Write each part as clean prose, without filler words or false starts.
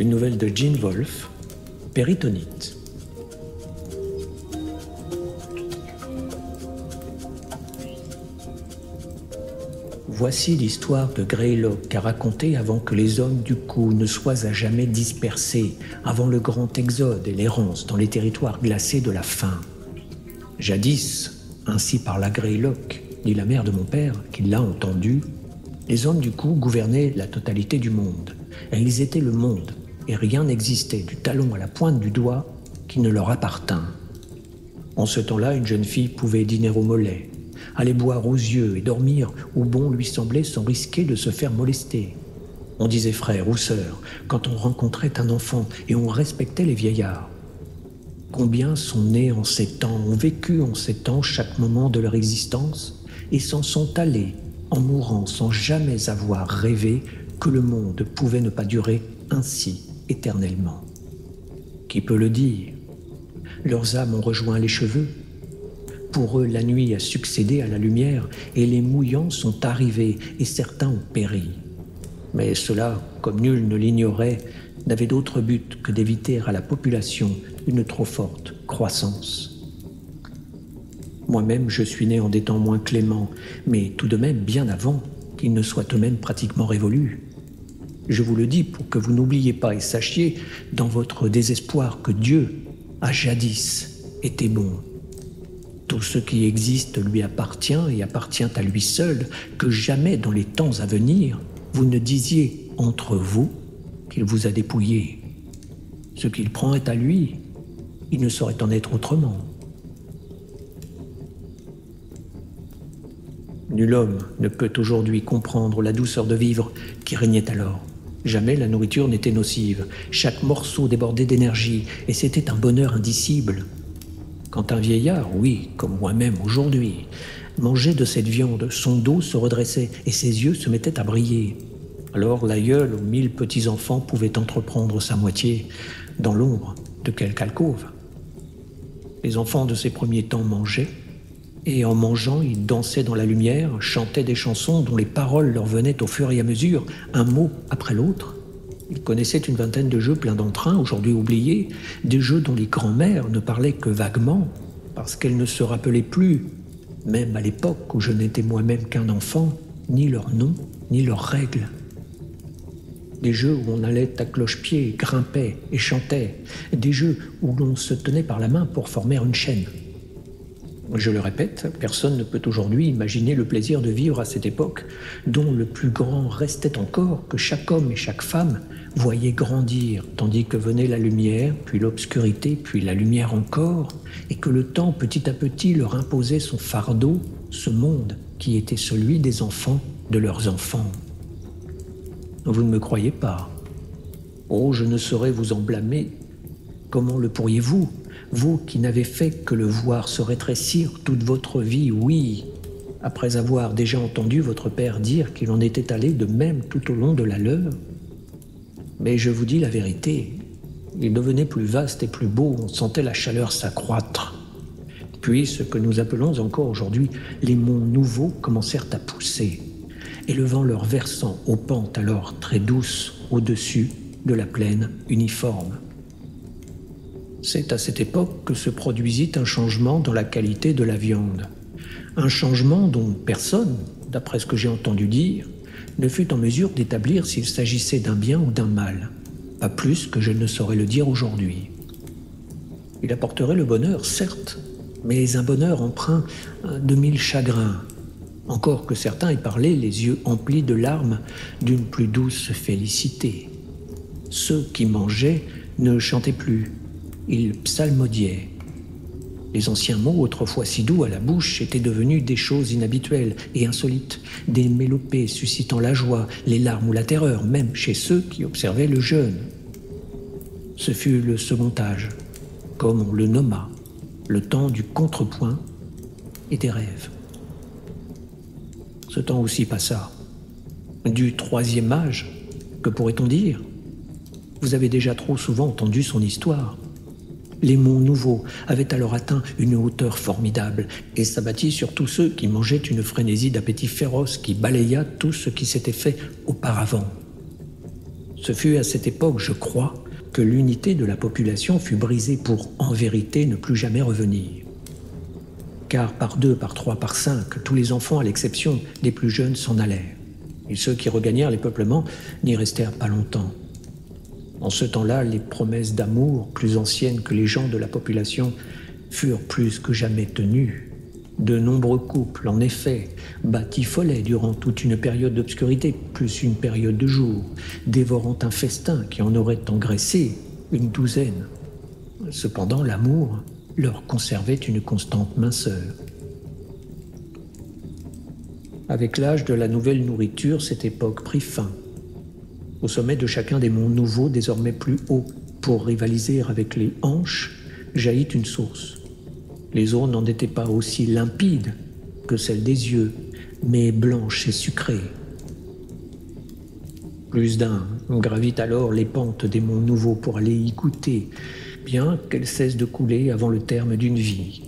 Une nouvelle de Gene Wolfe, Péritonite. Voici l'histoire de Greylock qu'a racontée avant que les hommes du coup ne soient à jamais dispersés, avant le grand exode et l'errance dans les territoires glacés de la faim. Jadis, ainsi parla Greylock, dit la mère de mon père, qui l'a entendu, les hommes du coup gouvernaient la totalité du monde, et ils étaient le monde, et rien n'existait du talon à la pointe du doigt qui ne leur appartint. En ce temps-là, une jeune fille pouvait dîner au mollet, aller boire aux yeux et dormir où bon lui semblait sans risquer de se faire molester. On disait frère ou sœur quand on rencontrait un enfant et on respectait les vieillards. Combien sont nés en ces temps, ont vécu en ces temps chaque moment de leur existence et s'en sont allés en mourant sans jamais avoir rêvé que le monde pouvait ne pas durer ainsi éternellement. Qui peut le dire? Leurs âmes ont rejoint les cheveux. Pour eux, la nuit a succédé à la lumière et les mouillants sont arrivés et certains ont péri. Mais cela, comme nul ne l'ignorait, n'avait d'autre but que d'éviter à la population une trop forte croissance. Moi-même, je suis né en des temps moins cléments, mais tout de même bien avant qu'ils ne soient eux-mêmes pratiquement révolus. Je vous le dis pour que vous n'oubliez pas et sachiez, dans votre désespoir, que Dieu a jadis été bon. Tout ce qui existe lui appartient et appartient à lui seul, que jamais dans les temps à venir, vous ne disiez entre vous qu'il vous a dépouillé. Ce qu'il prend est à lui, il ne saurait en être autrement. Nul homme ne peut aujourd'hui comprendre la douceur de vivre qui régnait alors. Jamais la nourriture n'était nocive, chaque morceau débordait d'énergie, et c'était un bonheur indicible. Quand un vieillard, oui, comme moi-même aujourd'hui, mangeait de cette viande, son dos se redressait et ses yeux se mettaient à briller. Alors l'aïeul aux 1000 petits-enfants pouvait entreprendre sa moitié dans l'ombre de quelque alcôve. Les enfants de ces premiers temps mangeaient, et en mangeant, ils dansaient dans la lumière, chantaient des chansons dont les paroles leur venaient au fur et à mesure, un mot après l'autre. Ils connaissaient une vingtaine de jeux pleins d'entrain, aujourd'hui oubliés, des jeux dont les grands-mères ne parlaient que vaguement, parce qu'elles ne se rappelaient plus, même à l'époque où je n'étais moi-même qu'un enfant, ni leurs noms, ni leurs règles. Des jeux où on allait à cloche-pied, grimpait et chantait, des jeux où l'on se tenait par la main pour former une chaîne. Je le répète, personne ne peut aujourd'hui imaginer le plaisir de vivre à cette époque, dont le plus grand restait encore que chaque homme et chaque femme voyaient grandir, tandis que venait la lumière, puis l'obscurité, puis la lumière encore, et que le temps petit à petit leur imposait son fardeau, ce monde qui était celui des enfants de leurs enfants. Vous ne me croyez pas? Oh, je ne saurais vous en blâmer. Comment le pourriez-vous? Vous qui n'avez fait que le voir se rétrécir toute votre vie, oui, après avoir déjà entendu votre père dire qu'il en était allé de même tout au long de la leur. Mais je vous dis la vérité, il devenait plus vaste et plus beau, on sentait la chaleur s'accroître. Puis ce que nous appelons encore aujourd'hui les monts nouveaux commencèrent à pousser, élevant leurs versants aux pentes alors très douces au-dessus de la plaine uniforme. C'est à cette époque que se produisit un changement dans la qualité de la viande. Un changement dont personne, d'après ce que j'ai entendu dire, ne fut en mesure d'établir s'il s'agissait d'un bien ou d'un mal, pas plus que je ne saurais le dire aujourd'hui. Il apporterait le bonheur, certes, mais un bonheur empreint de 1000 chagrins, encore que certains aient parlé les yeux emplis de larmes d'une plus douce félicité. Ceux qui mangeaient ne chantaient plus, ils psalmodiaient. Les anciens mots, autrefois si doux à la bouche, étaient devenus des choses inhabituelles et insolites, des mélopées suscitant la joie, les larmes ou la terreur, même chez ceux qui observaient le jeûne. Ce fut le second âge, comme on le nomma, le temps du contrepoint et des rêves. Ce temps aussi passa. Du troisième âge, que pourrait-on dire? Vous avez déjà trop souvent entendu son histoire. Les monts nouveaux avaient alors atteint une hauteur formidable et s'abattit sur tous ceux qui mangeaient une frénésie d'appétit féroce qui balaya tout ce qui s'était fait auparavant. Ce fut à cette époque, je crois, que l'unité de la population fut brisée pour, en vérité, ne plus jamais revenir. Car par 2, par 3, par 5, tous les enfants, à l'exception des plus jeunes, s'en allèrent. Et ceux qui regagnèrent les peuplements n'y restèrent pas longtemps. En ce temps-là, les promesses d'amour, plus anciennes que les gens de la population, furent plus que jamais tenues. De nombreux couples, en effet, batifolaient durant toute une période d'obscurité, plus une période de jour, dévorant un festin qui en aurait engraissé une douzaine. Cependant, l'amour leur conservait une constante minceur. Avec l'âge de la nouvelle nourriture, cette époque prit fin. Au sommet de chacun des monts nouveaux, désormais plus hauts, pour rivaliser avec les hanches, jaillit une source. Les eaux n'en étaient pas aussi limpides que celles des yeux, mais blanches et sucrées. Plus d'un gravit alors les pentes des monts nouveaux pour aller y goûter, bien qu'elles cessent de couler avant le terme d'une vie.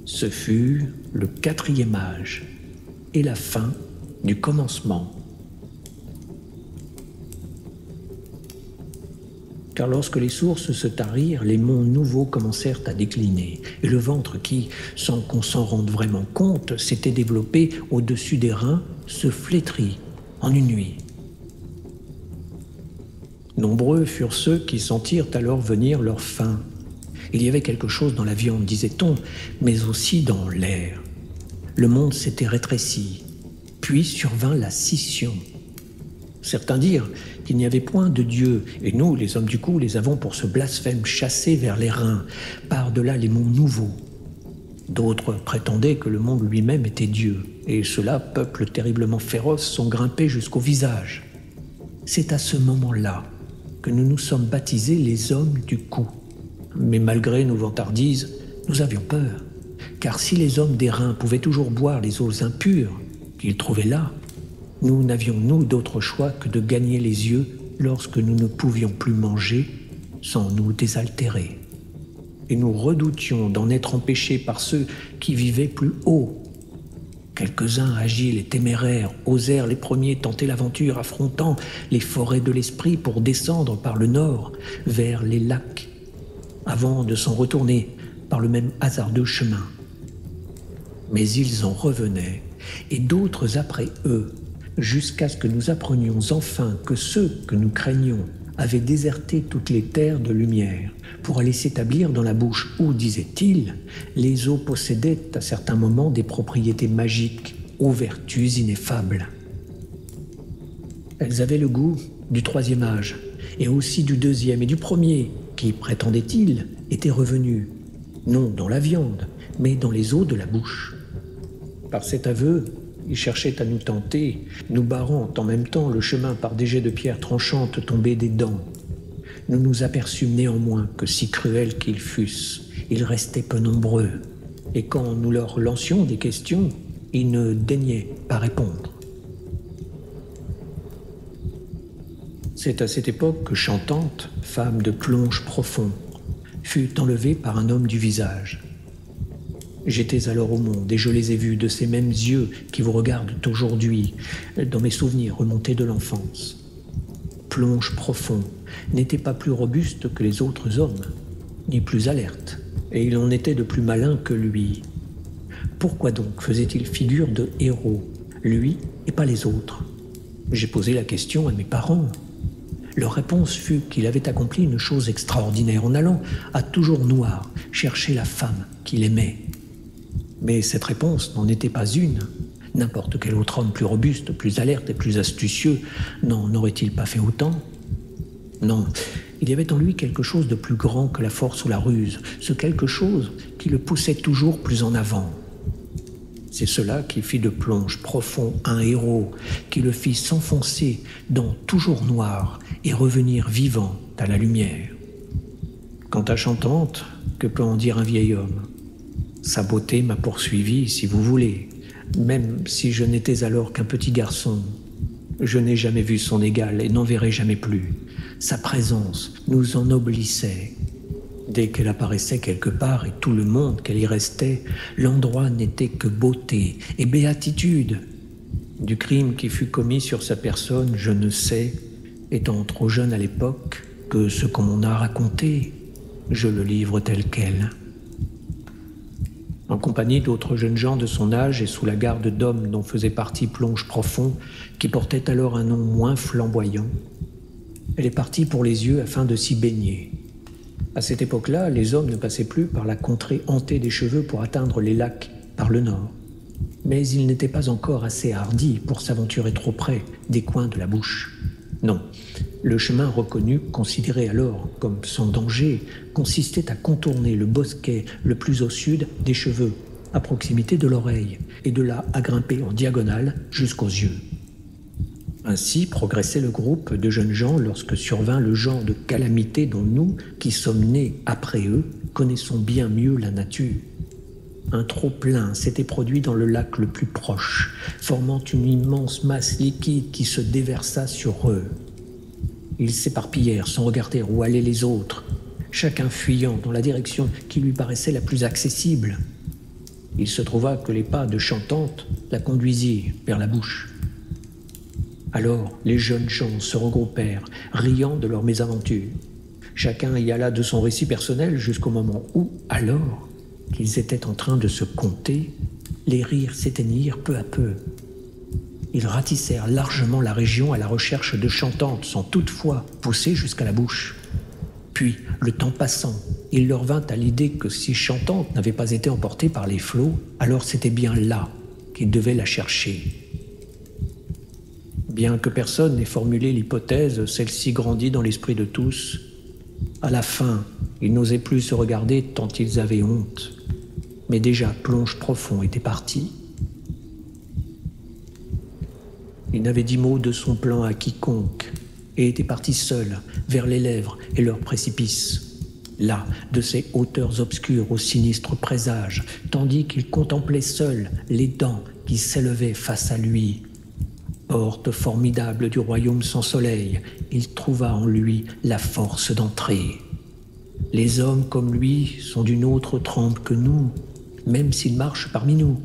Ce fut le 4e âge et la fin du commencement. Car lorsque les sources se tarirent, les monts nouveaux commencèrent à décliner, et le ventre qui, sans qu'on s'en rende vraiment compte, s'était développé au-dessus des reins, se flétrit en une nuit. Nombreux furent ceux qui sentirent alors venir leur faim. Il y avait quelque chose dans la viande, disait-on, mais aussi dans l'air. Le monde s'était rétréci, puis survint la scission. Certains dirent qu'il n'y avait point de Dieu, et nous, les hommes du coup, les avons pour ce blasphème chassés vers les reins, par-delà les monts nouveaux. D'autres prétendaient que le monde lui-même était Dieu, et ceux-là, peuples terriblement féroces, sont grimpés jusqu'au visage. C'est à ce moment-là que nous nous sommes baptisés les hommes du coup. Mais malgré nos vantardises, nous avions peur, car si les hommes des reins pouvaient toujours boire les eaux impures qu'ils trouvaient là, nous n'avions, nous, d'autre choix que de gagner les yeux lorsque nous ne pouvions plus manger sans nous désaltérer. Et nous redoutions d'en être empêchés par ceux qui vivaient plus haut. Quelques-uns agiles et téméraires osèrent les premiers tenter l'aventure, affrontant les forêts de l'esprit pour descendre par le nord vers les lacs, avant de s'en retourner par le même hasardeux chemin. Mais ils en revenaient, et d'autres après eux, jusqu'à ce que nous apprenions enfin que ceux que nous craignions avaient déserté toutes les terres de lumière pour aller s'établir dans la bouche où, disait-il, les eaux possédaient à certains moments des propriétés magiques aux vertus ineffables. Elles avaient le goût du 3e âge, et aussi du 2e et du 1er, qui, prétendait-il, étaient revenus, non dans la viande, mais dans les eaux de la bouche. Par cet aveu, il cherchait à nous tenter, nous barrant en même temps le chemin par des jets de pierres tranchantes tombées des dents. Nous nous aperçûmes néanmoins que, si cruels qu'ils fussent, ils restaient peu nombreux, et quand nous leur lancions des questions, ils ne daignaient pas répondre. C'est à cette époque que Chantante, femme de Plonge profond, fut enlevée par un homme du visage. J'étais alors au monde et je les ai vus de ces mêmes yeux qui vous regardent aujourd'hui, dans mes souvenirs remontés de l'enfance. Plonge profond n'était pas plus robuste que les autres hommes, ni plus alerte, et il en était de plus malin que lui. Pourquoi donc faisait-il figure de héros, lui et pas les autres? J'ai posé la question à mes parents. Leur réponse fut qu'il avait accompli une chose extraordinaire en allant, à toujours noir, chercher la femme qu'il aimait. Mais cette réponse n'en était pas une. N'importe quel autre homme plus robuste, plus alerte et plus astucieux n'en aurait-il pas fait autant? Non, il y avait en lui quelque chose de plus grand que la force ou la ruse, ce quelque chose qui le poussait toujours plus en avant. C'est cela qui fit de Plonge profond un héros, qui le fit s'enfoncer dans toujours noir et revenir vivant à la lumière. Quant à Chantante, que peut en dire un vieil homme? Sa beauté m'a poursuivi, si vous voulez, même si je n'étais alors qu'un petit garçon. Je n'ai jamais vu son égal et n'en verrai jamais plus. Sa présence nous ennoblissait. Dès qu'elle apparaissait quelque part et tout le monde qu'elle y restait, l'endroit n'était que beauté et béatitude. Du crime qui fut commis sur sa personne, je ne sais, étant trop jeune à l'époque, que ce qu'on m'en a raconté, je le livre tel quel. En compagnie d'autres jeunes gens de son âge et sous la garde d'hommes dont faisait partie Plonge Profond, qui portait alors un nom moins flamboyant, elle est partie pour les yeux afin de s'y baigner. À cette époque-là, les hommes ne passaient plus par la contrée hantée des cheveux pour atteindre les lacs par le nord. Mais ils n'étaient pas encore assez hardis pour s'aventurer trop près des coins de la bouche. Non, le chemin reconnu, considéré alors comme sans danger, consistait à contourner le bosquet le plus au sud des cheveux, à proximité de l'oreille, et de là à grimper en diagonale jusqu'aux yeux. Ainsi progressait le groupe de jeunes gens lorsque survint le genre de calamité dont nous, qui sommes nés après eux, connaissons bien mieux la nature. Un trop-plein s'était produit dans le lac le plus proche, formant une immense masse liquide qui se déversa sur eux. Ils s'éparpillèrent sans regarder où allaient les autres, chacun fuyant dans la direction qui lui paraissait la plus accessible. Il se trouva que les pas de Chantante la conduisirent vers la bouche. Alors les jeunes gens se regroupèrent, riant de leur mésaventure. Chacun y alla de son récit personnel jusqu'au moment où, alors qu'ils étaient en train de se compter, les rires s'éteignirent peu à peu. Ils ratissèrent largement la région à la recherche de Chantante, sans toutefois pousser jusqu'à la bouche. Puis, le temps passant, il leur vint à l'idée que si Chantante n'avait pas été emportée par les flots, alors c'était bien là qu'ils devaient la chercher. Bien que personne n'ait formulé l'hypothèse, celle-ci grandit dans l'esprit de tous. À la fin, ils n'osaient plus se regarder tant ils avaient honte. Mais déjà Plonge Profond était parti. Il n'avait dit mot de son plan à quiconque et était parti seul vers les lèvres et leurs précipices. Là, de ces hauteurs obscures au sinistre présage, tandis qu'il contemplait seul les dents qui s'élevaient face à lui. Porte formidable du royaume sans soleil, il trouva en lui la force d'entrer. Les hommes comme lui sont d'une autre trempe que nous, même s'ils marchent parmi nous.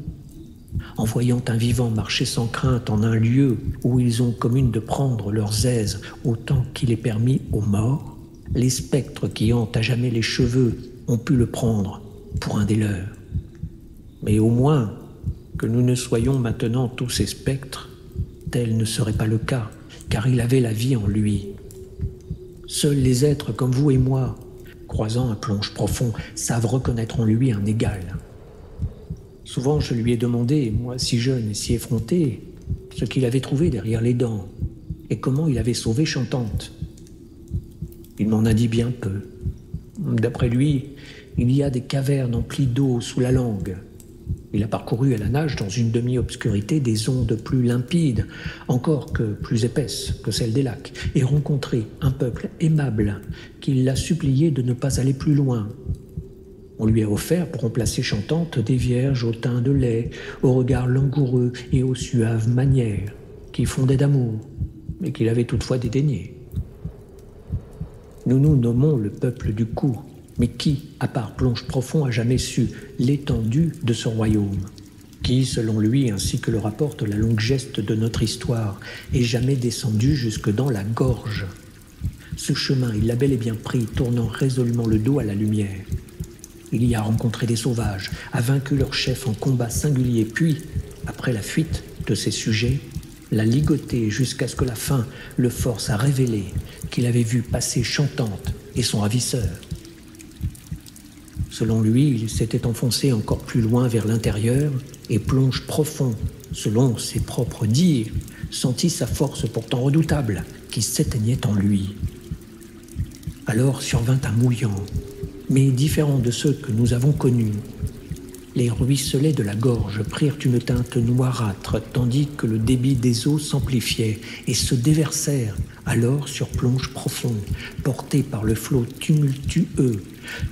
En voyant un vivant marcher sans crainte en un lieu où ils ont commune de prendre leurs aises autant qu'il est permis aux morts, les spectres qui hantent à jamais les cheveux ont pu le prendre pour un des leurs. Mais au moins, que nous ne soyons maintenant tous ces spectres, tel ne serait pas le cas, car il avait la vie en lui. Seuls les êtres comme vous et moi, croisant un Plonge Profond, savent reconnaître en lui un égal. Souvent je lui ai demandé, moi si jeune et si effronté, ce qu'il avait trouvé derrière les dents, et comment il avait sauvé Chantante. Il m'en a dit bien peu. D'après lui, il y a des cavernes emplies d'eau sous la langue. Il a parcouru à la nage dans une demi-obscurité des ondes plus limpides, encore que plus épaisses que celles des lacs, et rencontré un peuple aimable qui l'a supplié de ne pas aller plus loin. On lui a offert pour remplacer Chantante des vierges au teint de lait, au regard langoureux et aux suaves manières, qui fondaient d'amour, mais qu'il avait toutefois dédaigné. Nous nous nommons le peuple du coup, mais qui, à part Plonge Profond, a jamais su l'étendue de ce royaume? Qui, selon lui, ainsi que le rapporte la longue geste de notre histoire, est jamais descendu jusque dans la gorge? Ce chemin, il l'a bel et bien pris, tournant résolument le dos à la lumière. Il y a rencontré des sauvages, a vaincu leur chef en combat singulier, puis, après la fuite de ses sujets, l'a ligoté jusqu'à ce que la faim le force à révéler qu'il avait vu passer Chantante et son ravisseur. Selon lui, il s'était enfoncé encore plus loin vers l'intérieur et Plonge Profond, selon ses propres dires, sentit sa force pourtant redoutable qui s'éteignait en lui. Alors survint un mouillant, mais différent de ceux que nous avons connus. Les ruisselets de la gorge prirent une teinte noirâtre, tandis que le débit des eaux s'amplifiait et se déversèrent alors sur Plonge Profond, portés par le flot tumultueux,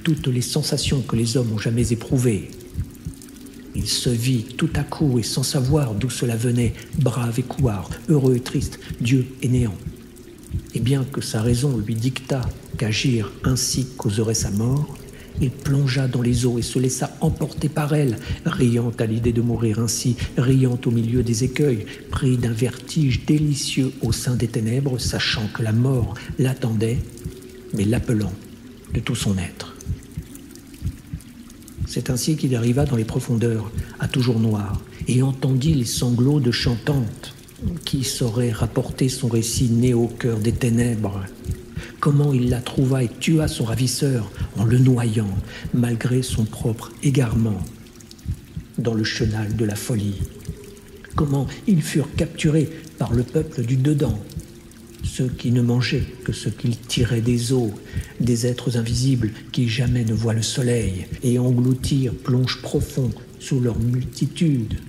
toutes les sensations que les hommes ont jamais éprouvées. Il se vit tout à coup et sans savoir d'où cela venait, brave et couard, heureux et triste, Dieu et néant. Et bien que sa raison lui dictât qu'agir ainsi causerait sa mort, il plongea dans les eaux et se laissa emporter par elles, riant à l'idée de mourir ainsi, riant au milieu des écueils, pris d'un vertige délicieux au sein des ténèbres, sachant que la mort l'attendait, mais l'appelant de tout son être. C'est ainsi qu'il arriva dans les profondeurs, à toujours noir, et entendit les sanglots de chantante. Qui saurait rapporter son récit né au cœur des ténèbres? Comment il la trouva et tua son ravisseur en le noyant, malgré son propre égarement, dans le chenal de la folie? Comment ils furent capturés par le peuple du dedans, ceux qui ne mangeaient que ce qu'ils tiraient des eaux, des êtres invisibles qui jamais ne voient le soleil, et engloutirent Plonge Profond sous leur multitude.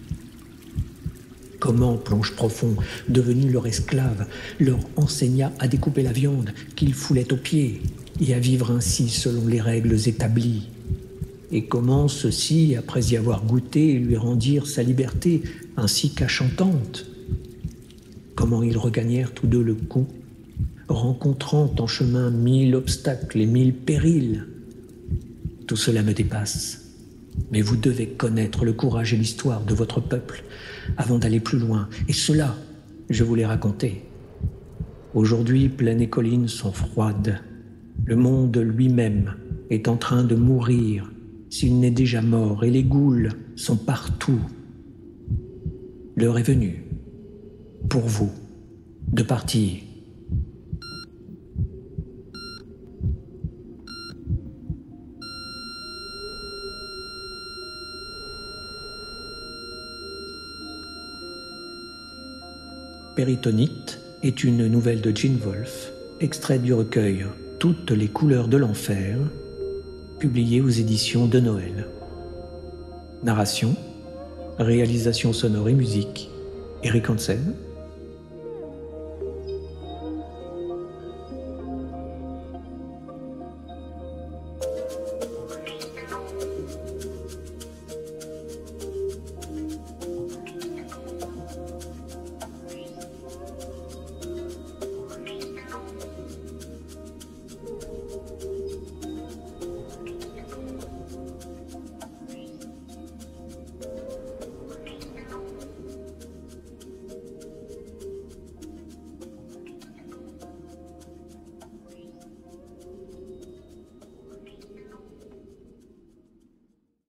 Comment Plonge Profond, devenu leur esclave, leur enseigna à découper la viande qu'ils foulaient aux pieds et à vivre ainsi selon les règles établies. Et comment ceux-ci, après y avoir goûté, lui rendirent sa liberté, ainsi qu'à Chantante. Comment ils regagnèrent tous deux le coup, rencontrant en chemin 1000 obstacles et 1000 périls. Tout cela me dépasse. Mais vous devez connaître le courage et l'histoire de votre peuple avant d'aller plus loin. Et cela, je vous l'ai raconté. Aujourd'hui, plaines et collines sont froides. Le monde lui-même est en train de mourir, s'il n'est déjà mort, et les ghouls sont partout. L'heure est venue, pour vous, de partir. Péritonite est une nouvelle de Gene Wolfe, extraite du recueil Toutes les couleurs de l'enfer, publié aux éditions de Noël. Narration, réalisation sonore et musique, Eric Hansen,